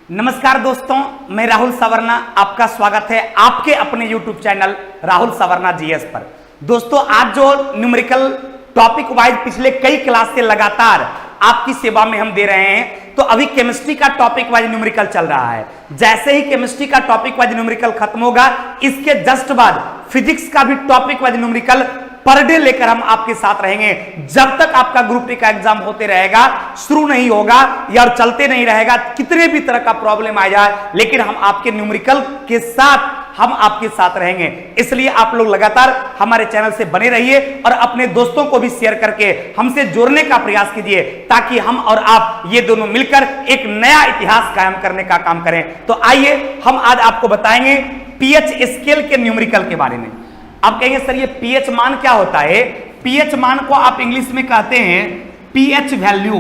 नमस्कार दोस्तों, मैं राहुल सवर्णा, आपका स्वागत है आपके अपने YouTube channel Rahul Savarna GS पर। दोस्तों, आज जो न्यूमेरिकल टॉपिक वाइज पिछले कई क्लास से लगातार आपकी सेवा में हम दे रहे हैं, तो अभी केमिस्ट्री का टॉपिक वाइज न्यूमेरिकल चल रहा है। जैसे ही केमिस्ट्री का टॉपिक वाइज न्यूमेरिकल खत्म होगा, इसके जस्ट बाद फिजिक्स का भी topic wise numerical per day लेकर हम आपके साथ रहेंगे। जब तक आपका ग्रुप डी का एग्जाम होते रहेगा, शुरू नहीं होगा या चलते नहीं रहेगा, कितने भी तरह का प्रॉब्लम आ जाए, लेकिन हम आपके न्यूमेरिकल के साथ हम आपके साथ रहेंगे। इसलिए आप लोग लगातार हमारे चैनल से बने रहिए और अपने दोस्तों को भी शेयर करके हमसे जोड़ने का प्रयास कीजिए, ताकि हम और आप ये दोनों मिलकर एक नया इतिहास कायम करने का काम करें। तो आइए हम आज आपको बताएंगे पीएच स्केल के न्यूमेरिकल के बारे में। आप कहेंगे सर ये पीएच मान क्या होता है? पीएच मान को आप इंग्लिश में कहते हैं पीएच वैल्यू,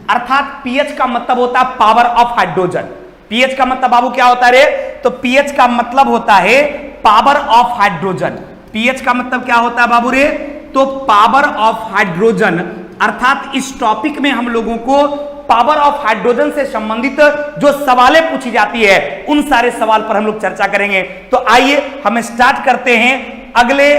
अर्थात पीएच का मतलब होता है पावर ऑफ हाइड्रोजन। पीएच का मतलब बाबू क्या होता है रे? तो पीएच का मतलब होता है पावर ऑफ हाइड्रोजन। पीएच का मतलब क्या होता है बाबू रे? तो पावर ऑफ हाइड्रोजन, अर्थात इस टॉपिक में हम लोगों को पावर ऑफ हाइड्रोजन से संबंधित जो सवालें पूछी जाती है, उन सारे सवाल पर हम लोग चर्चा करेंगे। तो आइए हम स्टार्ट करते हैं अगले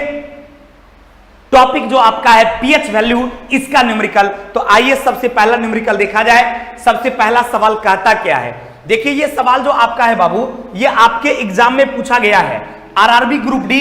टॉपिक जो आपका है पीएच वैल्यू, इसका न्यूमेरिकल। तो आइए सबसे पहला न्यूमेरिकल देखा जाए। सबसे पहला सवाल कहता क्या है? देखिए, ये सवाल जो आपका है बाबू, ये आपके एग्जाम में पूछा गया है। RRB group D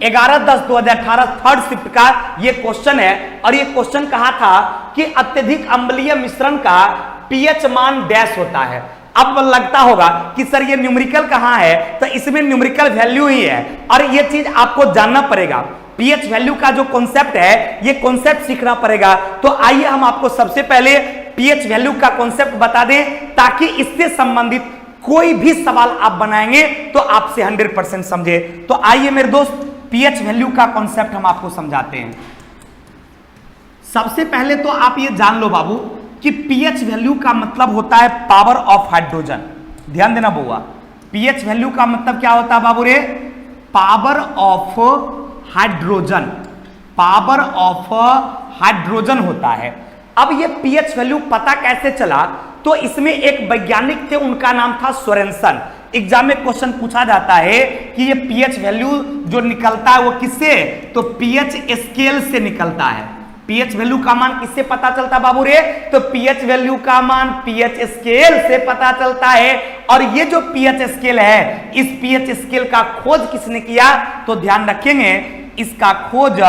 11/10/2018 third shift का ये क्वेश्चन है। और ये क्वेश्चन कहा था कि अत्यधिक अम्लीय मिश्रण का पीएच मान डैश होता है। अब लगता होगा कि सर ये न्यूमेरिकल कहां है? तो इसमें न्यूमेरिकल वैल्यू ही है, और ये चीज आपको जानना पड़ेगा। पीएच वैल्यू का जो कॉन्सेप्ट है, ये कॉन्सेप्ट सीखना पड़ेगा। तो आइए हम आपको सबसे पहले पीएच वैल्यू का कॉन्सेप्ट बता दें, ताकि इससे संबंधित कोई भी सवाल आप बनाएंगे तो आपसे 100% समझे। तो आइए मेरे दोस्त, पीएच वैल्यू का कॉन्सेप्ट हम आपको समझाते हैं। सबसे पहले तो आप ये जान लो बाबू कि पीएच वैल्यू का मतलब होता है पावर ऑफ हाइड्रोजन। ध्यान देना बुआ, पीएच वैल्यू का मतलब क्या होता है बाबू रे? Power of hydrogen, power of hydrogen होता है। अब ये पीएच वैल्यू पता कैसे चला? तो इसमें एक वैज्ञानिक थे, उनका नाम था सोरेनसन। एग्जाम में क्वेश्चन पूछा जाता है कि ये पीएच वैल्यू जो निकलता है वो किससे? तो पीएच स्केल से निकलता है। पीएच वैल्यू का मान किससे पता चलता बाबू रे? तो पीएच वैल्यू का मान पीएच स्केल से पता चलता है। और ये जो पीएच स्केल है, इस पीएच स्केल का खोज किसने किया? तो ध्यान रखेंगे, इसका खोज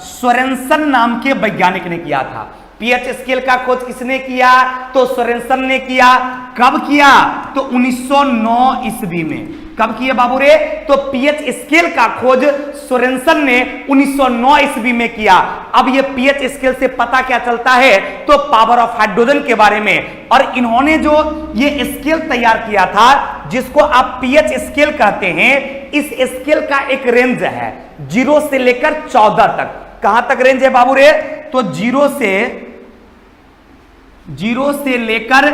सोरेनसन नाम के वैज्ञानिक ने किया था। पीएच स्केल का खोज किसने किया? तो सोरेनसन ने किया। कब किया? तो 1909 ईस्वी में। कब किया बाबू रे? तो पीएच स्केल का खोज सोरेनसन ने 1909 ईस्वी में किया। अब ये पीएच स्केल से पता क्या चलता है? तो पावर ऑफ हाइड्रोजन के बारे में। और इन्होंने जो ये स्केल तैयार किया था, जिसको आप पीएच स्केल कहते हैं, इस स्केल का एक रेंज है 0 से लेकर 14 तक। कहां तक रेंज है बाबू रे? तो 0 से लेकर,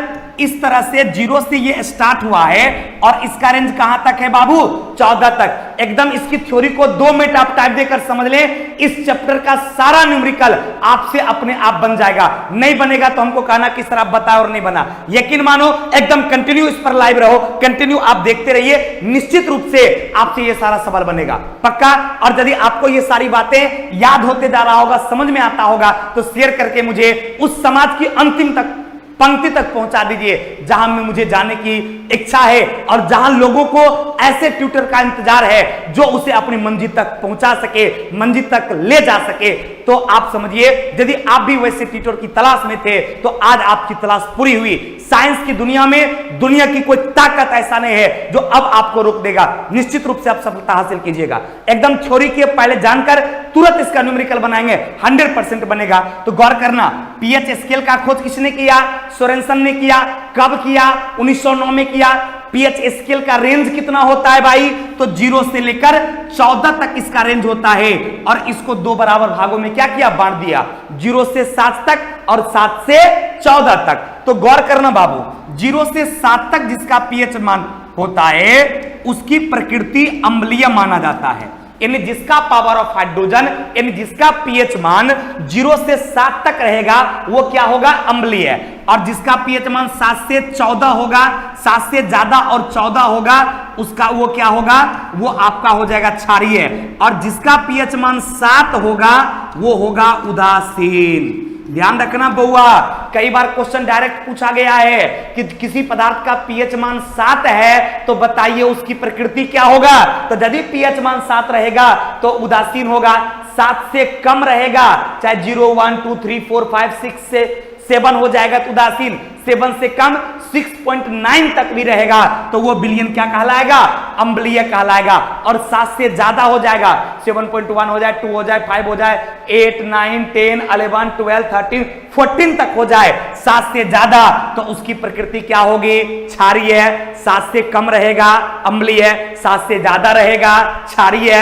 इस तरह से 0 से ये स्टार्ट हुआ है, और इसका रेंज कहां तक है बाबू? 14 तक। एकदम इसकी थ्योरी को 2 मिनट आप टाइप देकर समझ लें, इस चैप्टर का सारा न्यूमेरिकल आपसे अपने आप बन जाएगा। नहीं बनेगा तो हमको कहना कि सर आप बताओ और नहीं बना। यकीन मानो, एकदम कंटिन्यू इस पर लाइव रहो, कंटिन्यू आप देखते रहिए, निश्चित रूप से आपसे ये सारा सवाल बनेगा पक्का। और यदि आपको ये सारी बातें याद होते जा रहा होगा, समझ में आता होगा, तो शेयर करके मुझे उस समाज की अंतिम तक पंक्ति तक पहुंचा दीजिए जहां में मुझे जाने की इच्छा है, और जहां लोगों को ऐसे ट्यूटर का इंतजार है जो उसे अपनी मंजिल तक पहुंचा सके, मंजिल तक ले जा सके। तो आप समझिए, यदि आप भी वैसे ट्यूटर की तलाश में थे, तो आज आपकी तलाश पूरी हुई। साइंस की दुनिया में दुनिया की कोई ताकत ऐसा नहीं है जो अब आपको रोक देगा। निश्चित रूप से आप सफलता हासिल कीजिएगा। एकदम थ्योरी के पहले जानकर तुरंत इसका न्यूमेरिकल बनाएंगे, 100% बनेगा। तो गौर करना, पीएच स्केल का खोज किसने किया? सोरेनसन ने किया। कब किया? 1909 में किया। पीएच स्केल का रेंज कितना होता है भाई? तो 0 से लेकर 14 तक इसका रेंज होता है। और इसको 2 बराबर भागों में क्या किया? बांट दिया, 0 से 7 तक और 7 से 14 तक। तो गौर करना बाबू, 0 से 7 तक जिसका पीएच मान होता है, उसकी प्रकृति अम्लीय माना जाता है। यानी जिसका पावर ऑफ हाइड्रोजन यानी जिसका पीएच मान 0 से 7 तक रहेगा वो क्या होगा, अम्लीय। और जिसका पीएच मान 7 से 14 होगा, 7 से ज्यादा और 14 होगा, उसका वो क्या होगा, वो आपका हो जाएगा क्षारीय। और जिसका पीएच मान 7 होगा वो होगा उदासीन। ध्यान रखना बउआ, कई बार क्वेश्चन डायरेक्ट पूछा गया है कि किसी पदार्थ का पीएच मान 7 है तो बताइए उसकी प्रकृति क्या होगा। तो यदि पीएच मान 7 रहेगा तो उदासीन होगा, 7 से कम रहेगा चाहे 0 1 2 3 4 5 6 से 7 हो जाएगा तो उदासीन, 7 से कम 6.9 तक भी रहेगा तो वो विलयन क्या कहलाएगा, अम्लीय कहलाएगा। और 7 से ज्यादा हो जाएगा, 7.1 हो जाए, 2 हो जाए, 5 हो जाए, 8 9 10 11 12 13 14 तक हो जाए 7 से ज्यादा तो उसकी प्रकृति क्या होगी, क्षारीय। 7 से कम रहेगा अम्लीय, 7 से ज्यादा रहेगा क्षारीय,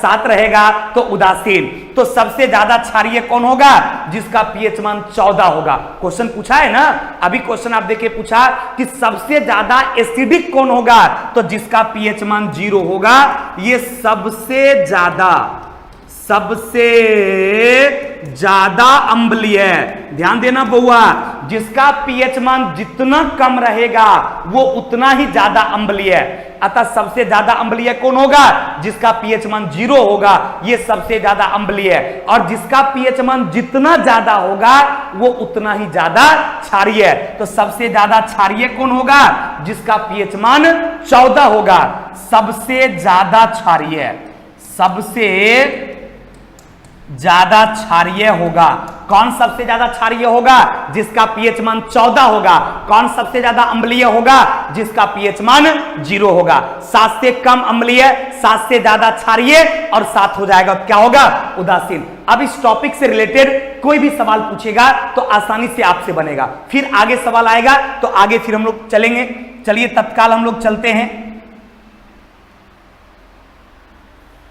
7 रहेगा तो उदासीन। तो सबसे ज्यादा क्षारीय कौन होगा, जिसका पीएच मान 14 होगा। क्वेश्चन पूछा है ना, अभी क्वेश्चन आप देखिए पूछा कि सबसे ज्यादा एसिडिक कौन होगा, तो जिसका पीएच मान 0 होगा। ये सबसे ज्यादा अम्लीय है। ध्यान देना बउआ, जिसका पीएच मान जितना कम रहेगा वो उतना ही ज्यादा अम्लीय है। अतः सबसे ज्यादा अम्लीय कौन होगा, जिसका पीएच मान 0 होगा, ये सबसे ज्यादा अम्लीय है। और जिसका पीएच मान जितना ज्यादा होगा वो उतना ही ज्यादा क्षारीय है। तो सबसे ज्यादा क्षारीय कौन होगा, जिसका पीएच मान 14 होगा। सबसे ज्यादा क्षारीय, सबसे ज्यादा क्षारीय होगा कौन, सबसे ज्यादा क्षारीय होगा जिसका पीएच मान 14 होगा। कौन सबसे ज्यादा अम्लीय होगा, जिसका पीएच मान 0 होगा। 7 से कम अम्लीय, 7 से ज्यादा क्षारीय और 7 हो जाएगा क्या होगा, उदासीन। अब इस टॉपिक से रिलेटेड कोई भी सवाल पूछेगा तो आसानी से आपसे बनेगा, फिर आगे सवाल आएगा तो आगे फिर हम लोग चलेंगे। चलिए तत्काल हम लोग चलते हैं।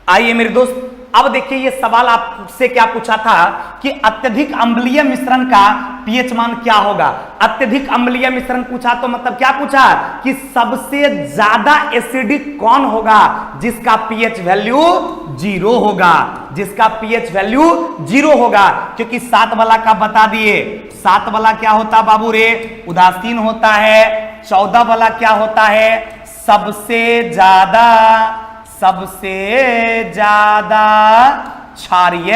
आइए मेरे दोस्त, अब देखिए ये सवाल आपसे क्या पूछा था कि अत्यधिक अम्लीय मिश्रण का पीएच मान क्या होगा। अत्यधिक अम्लीय मिश्रण पूछा तो मतलब क्या पूछा कि सबसे ज्यादा एसिडिक कौन होगा, जिसका पीएच वैल्यू 0 होगा, जिसका पीएच वैल्यू 0 होगा। क्योंकि 7 वाला का बता दिए, 7 वाला क्या होता बाबू रे, उदासीन होता है। 14 वाला क्या होता है, सबसे ज्यादा क्षारीय।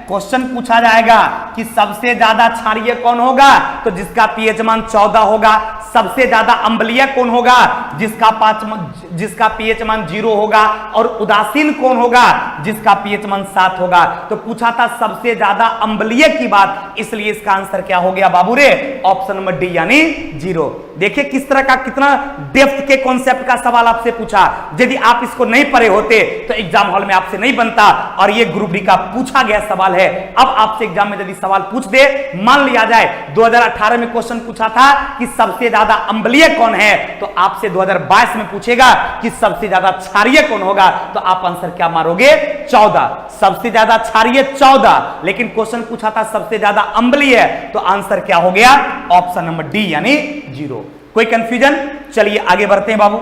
क्वेश्चन पूछा जाएगा कि सबसे ज्यादा क्षारीय कौन होगा, तो जिसका पीएच मान 14 होगा। सबसे ज्यादा अम्लीय कौन होगा, जिसका पीएच मान 0 होगा। और उदासीन कौन होगा, जिसका पीएच मान 7 होगा। तो पूछा था सबसे ज्यादा अम्लीय की बात, इसलिए इसका आंसर क्या हो गया बाबू रे, ऑप्शन नंबर डी यानी 0। देखिए किस तरह का, कितना डेप्थ के कॉन्सेप्ट का सवाल आपसे पूछा। यदि आप इसको नहीं पढ़े होते तो एग्जाम हॉल में आपसे नहीं बनता, और ये ग्रुप डी का पूछा गया सवाल है। अब आपसे एग्जाम में यदि सवाल पूछ दे, मान लिया जाए 2018 में क्वेश्चन पूछा था कि सबसे ज्यादा अम्लीय कौन है, तो आपसे 2022 में पूछेगा कि सबसे ज्यादा क्षारीय कौन होगा, तो आप आंसर क्या मारोगे, 14। सबसे ज्यादा क्षारीय 14, लेकिन क्वेश्चन पूछा था सबसे ज्यादा अम्लीय, तो आंसर क्या हो गया, ऑप्शन नंबर डी यानी 0। कोई कंफ्यूजन? चलिए आगे बढ़ते हैं बाबू।